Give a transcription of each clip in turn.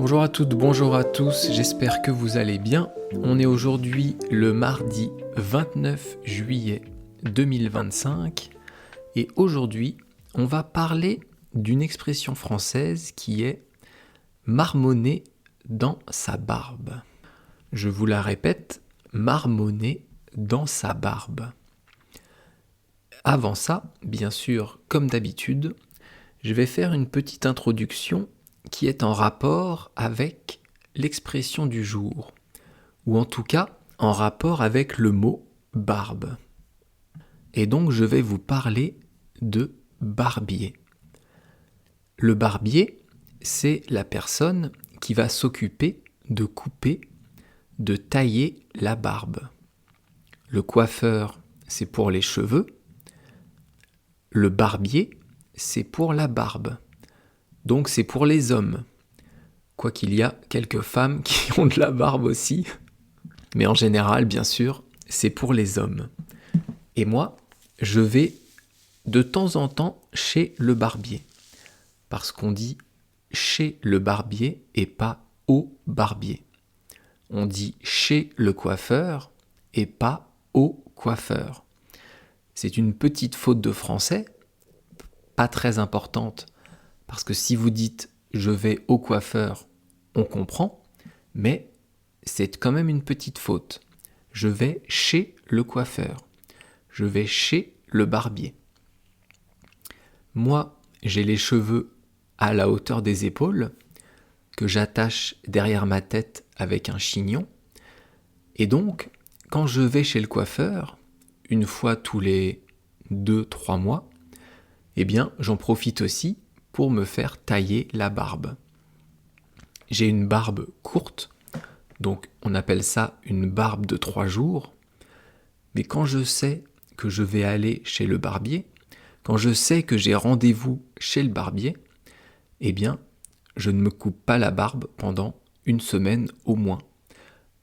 Bonjour à toutes, bonjour à tous, j'espère que vous allez bien. On est aujourd'hui le mardi 29 juillet 2025 et aujourd'hui on va parler d'une expression française qui est marmonner dans sa barbe. Je vous la répète, marmonner dans sa barbe. Avant ça, bien sûr, comme d'habitude, je vais faire une petite introduction qui est en rapport avec l'expression du jour, ou en tout cas en rapport avec le mot barbe. Et donc je vais vous parler de barbier. Le barbier, c'est la personne qui va s'occuper de couper, de tailler la barbe. Le coiffeur, c'est pour les cheveux. Le barbier, c'est pour la barbe. Donc c'est pour les hommes. Quoiqu'il y a quelques femmes qui ont de la barbe aussi. Mais en général, bien sûr, c'est pour les hommes. Et moi, je vais de temps en temps chez le barbier. Parce qu'on dit chez le barbier et pas au barbier. On dit chez le coiffeur et pas au coiffeur. C'est une petite faute de français, pas très importante. Parce que si vous dites « je vais au coiffeur », on comprend, mais c'est quand même une petite faute. Je vais chez le coiffeur. Je vais chez le barbier. Moi, j'ai les cheveux à la hauteur des épaules, que j'attache derrière ma tête avec un chignon. Et donc, quand je vais chez le coiffeur, une fois tous les 2-3 mois, eh bien, j'en profite aussi pour me faire tailler la barbe. J'ai une barbe courte, donc on appelle ça une barbe de 3 jours. Mais quand je sais que je vais aller chez le barbier, quand je sais que j'ai rendez-vous chez le barbier, eh bien, je ne me coupe pas la barbe pendant une semaine au moins.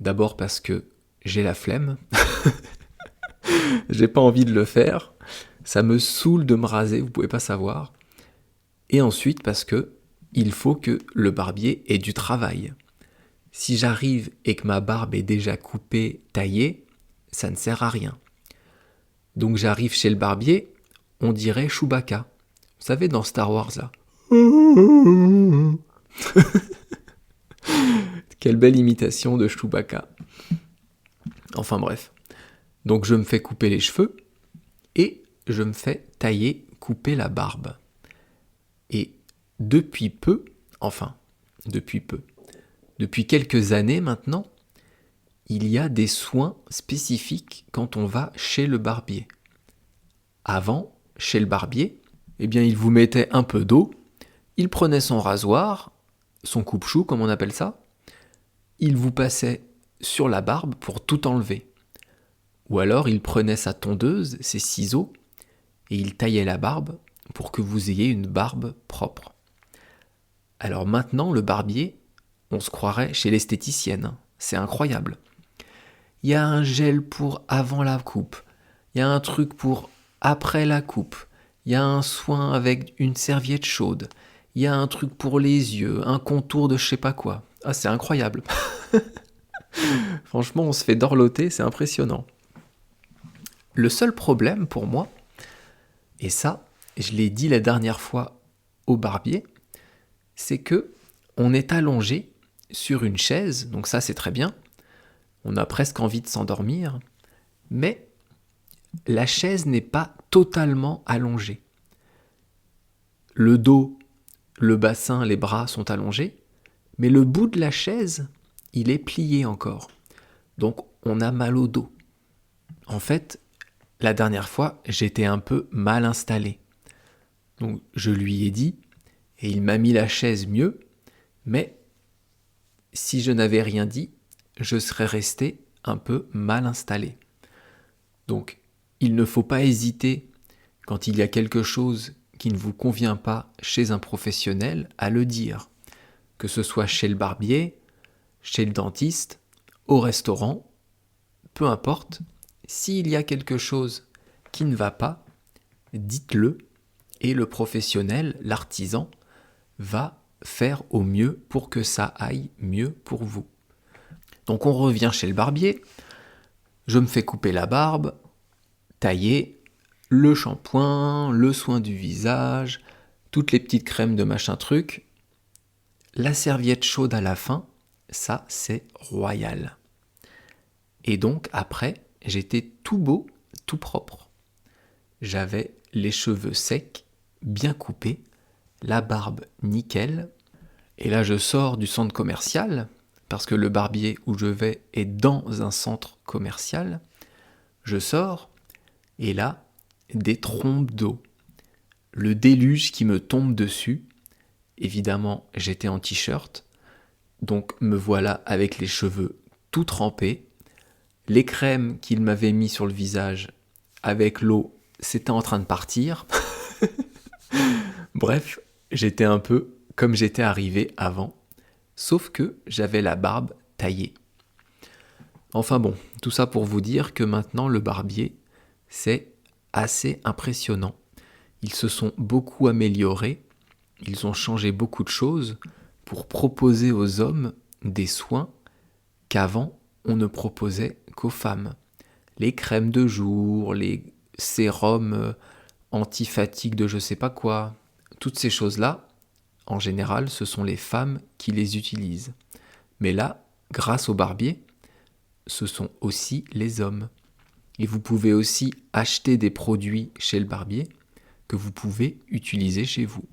D'abord parce que j'ai la flemme, j'ai pas envie de le faire, ça me saoule de me raser, vous pouvez pas savoir. Et ensuite parce que il faut que le barbier ait du travail. Si j'arrive et que ma barbe est déjà coupée, taillée, ça ne sert à rien. Donc j'arrive chez le barbier, on dirait Chewbacca. Vous savez, dans Star Wars, là. Quelle belle imitation de Chewbacca. Enfin bref. Donc je me fais couper les cheveux et je me fais tailler, couper la barbe. Et depuis quelques années maintenant, il y a des soins spécifiques quand on va chez le barbier. Avant, chez le barbier, eh bien, il vous mettait un peu d'eau, il prenait son rasoir, son coupe-chou comme on appelle ça, il vous passait sur la barbe pour tout enlever. Ou alors il prenait sa tondeuse, ses ciseaux, et il taillait la barbe pour que vous ayez une barbe propre. Alors maintenant, le barbier, on se croirait chez l'esthéticienne. C'est incroyable. Il y a un gel pour avant la coupe. Il y a un truc pour après la coupe. Il y a un soin avec une serviette chaude. Il y a un truc pour les yeux, un contour de je sais pas quoi. Ah, c'est incroyable. Franchement, on se fait dorloter, c'est impressionnant. Le seul problème pour moi, et ça, je l'ai dit la dernière fois au barbier, c'est que on est allongé sur une chaise, donc ça c'est très bien, on a presque envie de s'endormir, mais la chaise n'est pas totalement allongée. Le dos, le bassin, les bras sont allongés, mais le bout de la chaise, il est plié encore. Donc on a mal au dos. En fait, la dernière fois, j'étais un peu mal installé. Donc je lui ai dit, et il m'a mis la chaise mieux, mais si je n'avais rien dit, je serais resté un peu mal installé. Donc, il ne faut pas hésiter, quand il y a quelque chose qui ne vous convient pas chez un professionnel, à le dire. Que ce soit chez le barbier, chez le dentiste, au restaurant, peu importe, s'il y a quelque chose qui ne va pas, dites-le, et le professionnel, l'artisan, va faire au mieux pour que ça aille mieux pour vous. Donc on revient chez le barbier, je me fais couper la barbe, tailler, le shampoing, le soin du visage, toutes les petites crèmes de machin truc, la serviette chaude à la fin, ça c'est royal. Et donc après, j'étais tout beau, tout propre. J'avais les cheveux secs, bien coupés, la barbe nickel. Et là, je sors du centre commercial, parce que le barbier où je vais est dans un centre commercial. Je sors, et là, des trompes d'eau. Le déluge qui me tombe dessus. Évidemment, j'étais en t-shirt, donc me voilà avec les cheveux tout trempés. Les crèmes qu'il m'avait mis sur le visage avec l'eau, c'était en train de partir. Bref, j'étais un peu comme j'étais arrivé avant, sauf que j'avais la barbe taillée. Enfin bon, tout ça pour vous dire que maintenant le barbier, c'est assez impressionnant. Ils se sont beaucoup améliorés, ils ont changé beaucoup de choses pour proposer aux hommes des soins qu'avant on ne proposait qu'aux femmes. Les crèmes de jour, les sérums anti-fatigue de je sais pas quoi, toutes ces choses-là, en général, ce sont les femmes qui les utilisent. Mais là, grâce au barbier, ce sont aussi les hommes. Et vous pouvez aussi acheter des produits chez le barbier que vous pouvez utiliser chez vous.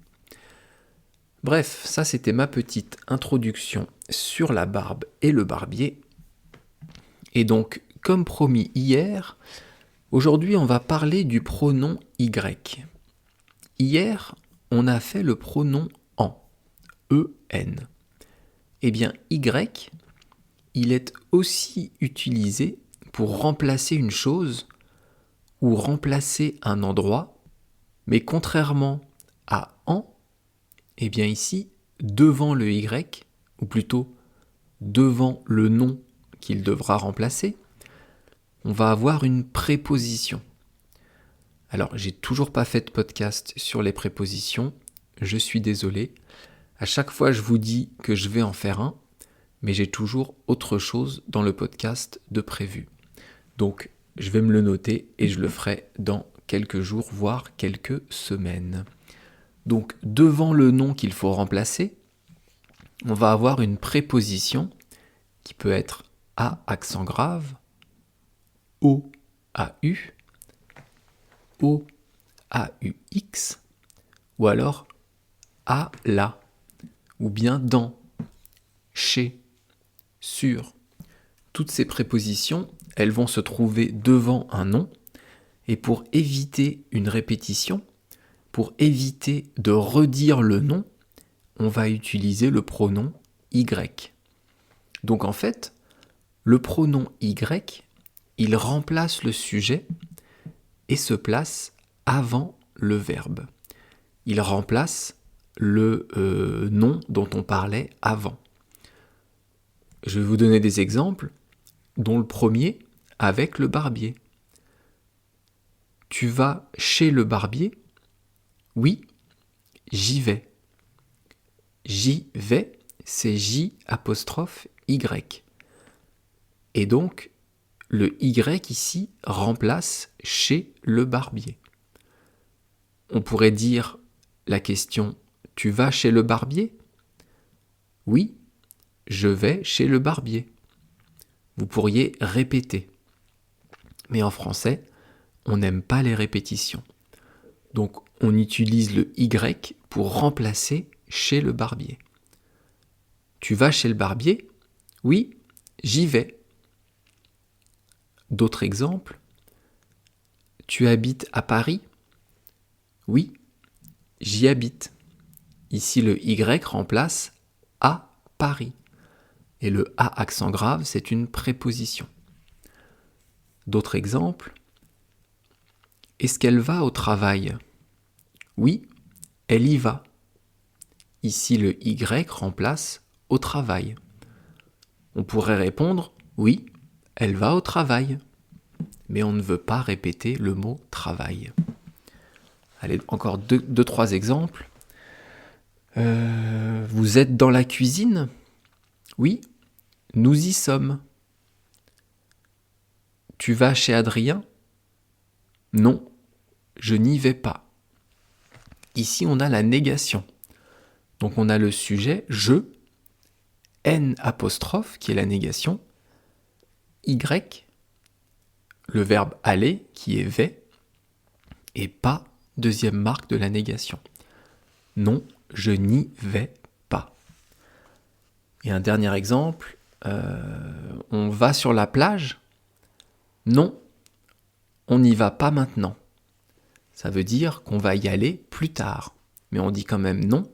Bref, ça c'était ma petite introduction sur la barbe et le barbier. Et donc, comme promis hier, aujourd'hui on va parler du pronom Y. Hier, on a fait le pronom en, E-N. Eh bien, Y, il est aussi utilisé pour remplacer une chose ou remplacer un endroit, mais contrairement à en, eh bien ici, devant le Y, ou plutôt devant le nom qu'il devra remplacer, on va avoir une préposition. Alors, j'ai toujours pas fait de podcast sur les prépositions, je suis désolé. À chaque fois, je vous dis que je vais en faire un, mais j'ai toujours autre chose dans le podcast de prévu. Donc, je vais me le noter et je le ferai dans quelques jours, voire quelques semaines. Donc, devant le nom qu'il faut remplacer, on va avoir une préposition qui peut être A accent grave, O, A-U, O, A-U-X, ou alors à la, ou bien dans, chez, sur. Toutes ces prépositions, elles vont se trouver devant un nom, et pour éviter une répétition, pour éviter de redire le nom, on va utiliser le pronom Y. Donc en fait, le pronom Y, il remplace le sujet et se place avant le verbe. Il remplace le nom dont on parlait avant. Je vais vous donner des exemples, dont le premier avec le barbier. Tu vas chez le barbier ? Oui, j'y vais. J'y vais, c'est J''Y. Et donc, le Y ici remplace chez le barbier. On pourrait dire la question « Tu vas chez le barbier ?» Oui, je vais chez le barbier. Vous pourriez répéter. Mais en français, on n'aime pas les répétitions. Donc, on utilise le Y pour remplacer chez le barbier. Tu vas chez le barbier ? Oui, j'y vais. D'autres exemples ? Tu habites à Paris ? Oui, j'y habite. Ici, le Y remplace à Paris. Et le A accent grave, c'est une préposition. D'autres exemples ? Est-ce qu'elle va au travail ? Oui, elle y va. Ici, le Y remplace au travail. On pourrait répondre « Oui, elle va au travail ». Mais on ne veut pas répéter le mot « travail ». Allez, encore deux, trois exemples. Vous êtes dans la cuisine ? Oui, nous y sommes. Tu vas chez Adrien ? Non, je n'y vais pas. Ici, on a la négation. Donc on a le sujet « je », N apostrophe, qui est la négation, Y, le verbe « aller », qui est « vais », et « pas », deuxième marque de la négation. Non, je n'y vais pas. Et un dernier exemple, on va sur la plage ? Non, on n'y va pas maintenant. Ça veut dire qu'on va y aller plus tard. Mais on dit quand même non,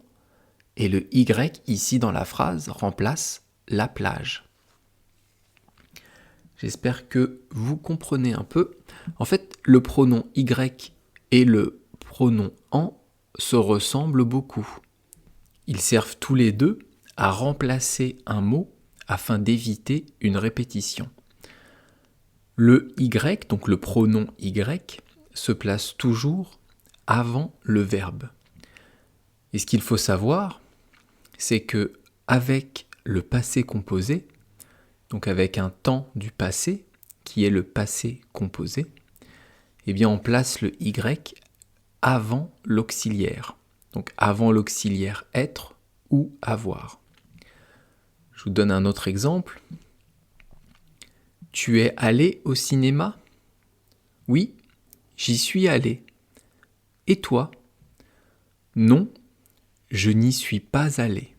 et le Y ici dans la phrase remplace la plage. J'espère que vous comprenez un peu. En fait, le pronom Y et le pronom en se ressemblent beaucoup. Ils servent tous les deux à remplacer un mot afin d'éviter une répétition. Le Y, donc le pronom Y, se place toujours avant le verbe. Et ce qu'il faut savoir, c'est que avec le passé composé, donc avec un temps du passé, qui est le passé composé, eh bien on place le Y avant l'auxiliaire. Donc avant l'auxiliaire être ou avoir. Je vous donne un autre exemple. Tu es allé au cinéma ? Oui, j'y suis allé. Et toi ? Non, je n'y suis pas allé.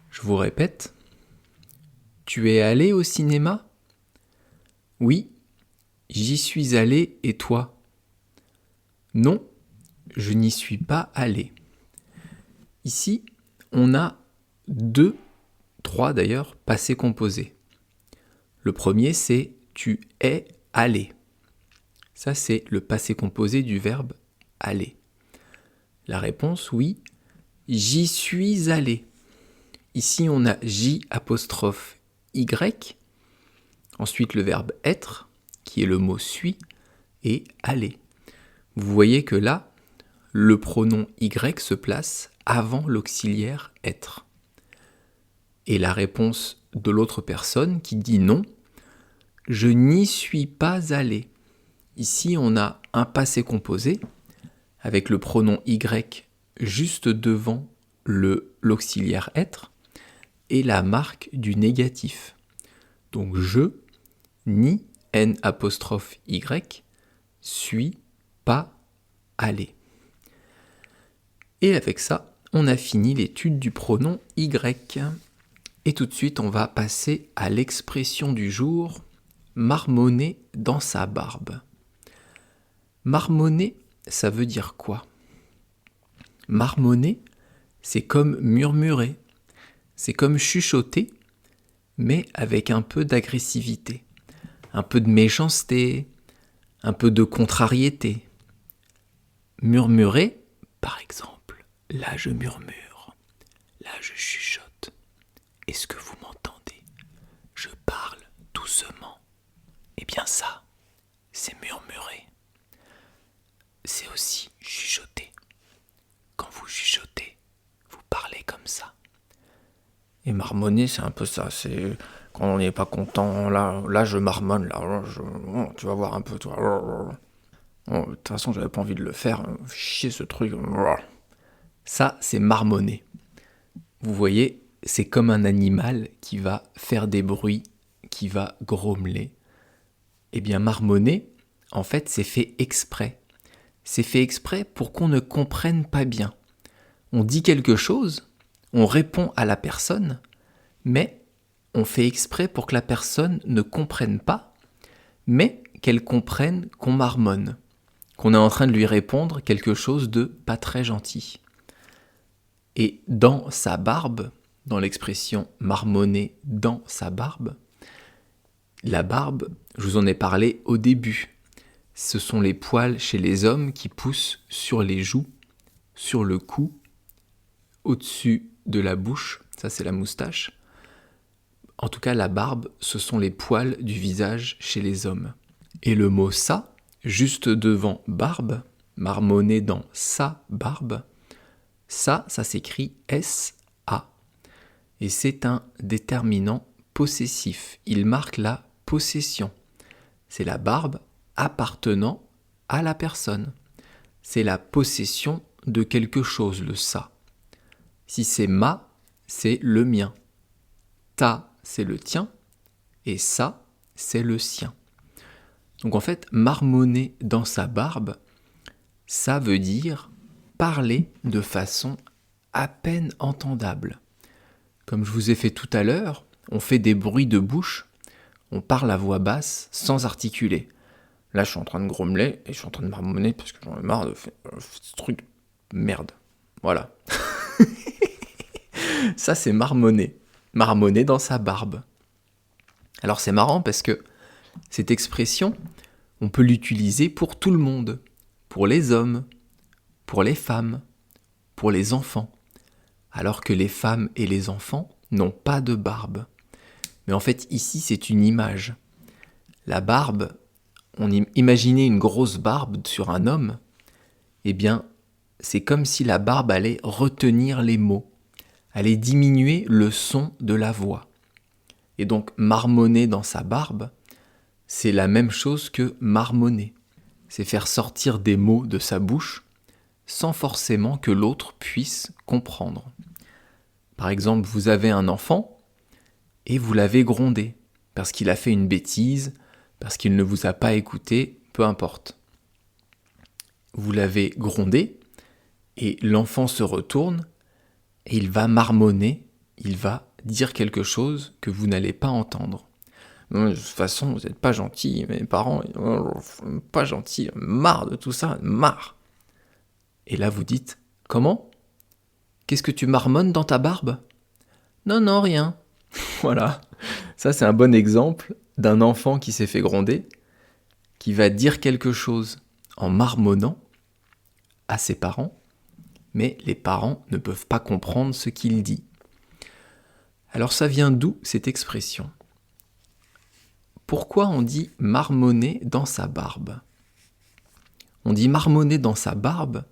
Je vous répète. Tu es allé au cinéma ? Oui, j'y suis allé. Et toi ? Non, je n'y suis pas allé. Ici, on a trois d'ailleurs, passés composés. Le premier, c'est tu es allé. Ça, c'est le passé composé du verbe aller. La réponse, oui, j'y suis allé. Ici, on a J apostrophe Y. Ensuite, le verbe être, qui est le mot suis, et aller. Vous voyez que là, le pronom Y se place avant l'auxiliaire être. Et la réponse de l'autre personne qui dit non, je n'y suis pas allé. Ici, on a un passé composé avec le pronom Y juste devant l'auxiliaire être et la marque du négatif. Donc je, ni, N apostrophe Y, suis pas allé. Et avec ça, on a fini l'étude du pronom Y. Et tout de suite, on va passer à l'expression du jour, marmonner dans sa barbe. Marmonner, ça veut dire quoi ? Marmonner, c'est comme murmurer, c'est comme chuchoter, mais avec un peu d'agressivité, un peu de méchanceté, un peu de contrariété. Murmurer, par exemple, là je murmure, là je chuchote. Est-ce que vous m'entendez ? Je parle doucement. Eh bien ça, c'est murmurer. C'est aussi chuchoter. Quand vous chuchotez, vous parlez comme ça. Et marmonner, c'est un peu ça. C'est quand on n'est pas content, là je marmonne, tu vas voir un peu, toi. De toute façon, j'avais pas envie de le faire. Chier ce truc. Ça, c'est marmonner. Vous voyez, c'est comme un animal qui va faire des bruits, qui va grommeler. Eh bien, marmonner, en fait, c'est fait exprès. C'est fait exprès pour qu'on ne comprenne pas bien. On dit quelque chose, on répond à la personne, mais on fait exprès pour que la personne ne comprenne pas, mais qu'elle comprenne qu'on marmonne, qu'on est en train de lui répondre quelque chose de pas très gentil. Et dans sa barbe, dans l'expression marmonner dans sa barbe, la barbe, je vous en ai parlé au début. Ce sont les poils chez les hommes qui poussent sur les joues, sur le cou, au-dessus de la bouche, ça c'est la moustache. En tout cas, la barbe, ce sont les poils du visage chez les hommes. Et le mot ça, juste devant barbe, marmonner dans sa barbe, Ça s'écrit S-A. Et c'est un déterminant possessif. Il marque la possession. C'est la barbe appartenant à la personne. C'est la possession de quelque chose, le ça. Si c'est ma, c'est le mien. Ta, c'est le tien. Et ça, c'est le sien. Donc en fait, marmonner dans sa barbe, ça veut dire parler de façon à peine entendable. Comme je vous ai fait tout à l'heure, on fait des bruits de bouche, on parle à voix basse sans articuler. Là, je suis en train de grommeler et je suis en train de marmonner parce que j'en ai marre de faire ce truc de merde. Voilà. Ça, c'est marmonner. Marmonner dans sa barbe. Alors, c'est marrant parce que cette expression, on peut l'utiliser pour tout le monde. Pour les hommes, pour les femmes, pour les enfants. Alors que les femmes et les enfants n'ont pas de barbe. Mais en fait, ici, c'est une image. La barbe, imaginez une grosse barbe sur un homme, eh bien, c'est comme si la barbe allait retenir les mots, allait diminuer le son de la voix. Et donc, marmonner dans sa barbe, c'est la même chose que marmonner. C'est faire sortir des mots de sa bouche sans forcément que l'autre puisse comprendre. Par exemple, vous avez un enfant et vous l'avez grondé parce qu'il a fait une bêtise, parce qu'il ne vous a pas écouté, peu importe. Vous l'avez grondé et l'enfant se retourne et il va marmonner, il va dire quelque chose que vous n'allez pas entendre. De toute façon, vous n'êtes pas gentil, mes parents, pas gentils, marre de tout ça, marre. Et là vous dites, comment ? Qu'est-ce que tu marmonnes dans ta barbe ? Non, rien. Voilà, ça c'est un bon exemple d'un enfant qui s'est fait gronder, qui va dire quelque chose en marmonnant à ses parents, mais les parents ne peuvent pas comprendre ce qu'il dit. Alors ça vient d'où cette expression ? Pourquoi on dit marmonner dans sa barbe ? On dit marmonner dans sa barbe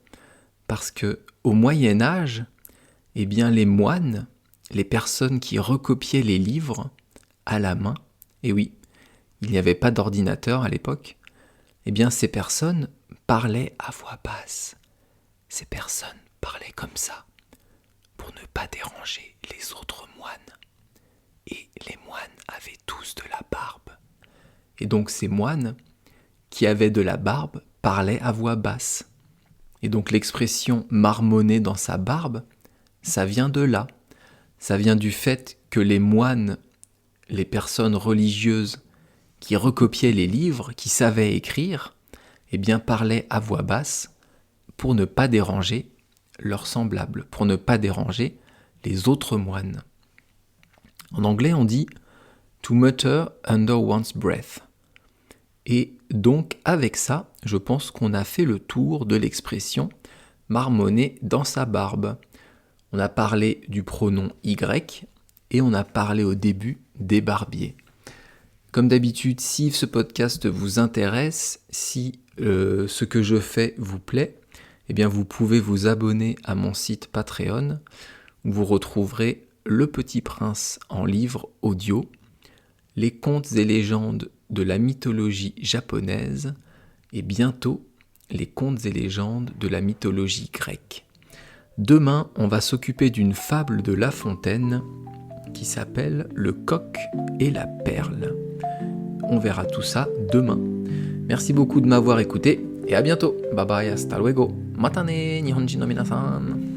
parce que au Moyen Âge, eh bien les moines, les personnes qui recopiaient les livres à la main, et oui, il n'y avait pas d'ordinateur à l'époque, eh bien ces personnes parlaient à voix basse. Ces personnes parlaient comme ça, pour ne pas déranger les autres moines. Et les moines avaient tous de la barbe. Et donc ces moines qui avaient de la barbe parlaient à voix basse. Et donc l'expression marmonner dans sa barbe, ça vient de là. Ça vient du fait que les moines, les personnes religieuses qui recopiaient les livres, qui savaient écrire, eh bien parlaient à voix basse pour ne pas déranger leurs semblables, pour ne pas déranger les autres moines. En anglais, on dit « to mutter under one's breath ». Et donc, avec ça, je pense qu'on a fait le tour de l'expression « marmonner dans sa barbe ». On a parlé du pronom « y » et on a parlé au début des barbiers. Comme d'habitude, si ce podcast vous intéresse, si ce que je fais vous plaît, eh bien vous pouvez vous abonner à mon site Patreon où vous retrouverez Le Petit Prince en livre audio, les contes et légendes de la mythologie japonaise et bientôt les contes et légendes de la mythologie grecque. Demain, on va s'occuper d'une fable de La Fontaine qui s'appelle Le coq et la perle. On verra tout ça demain. Merci beaucoup de m'avoir écouté et à bientôt. Bye bye, hasta luego. Mata ne, Nihonjin no minasan.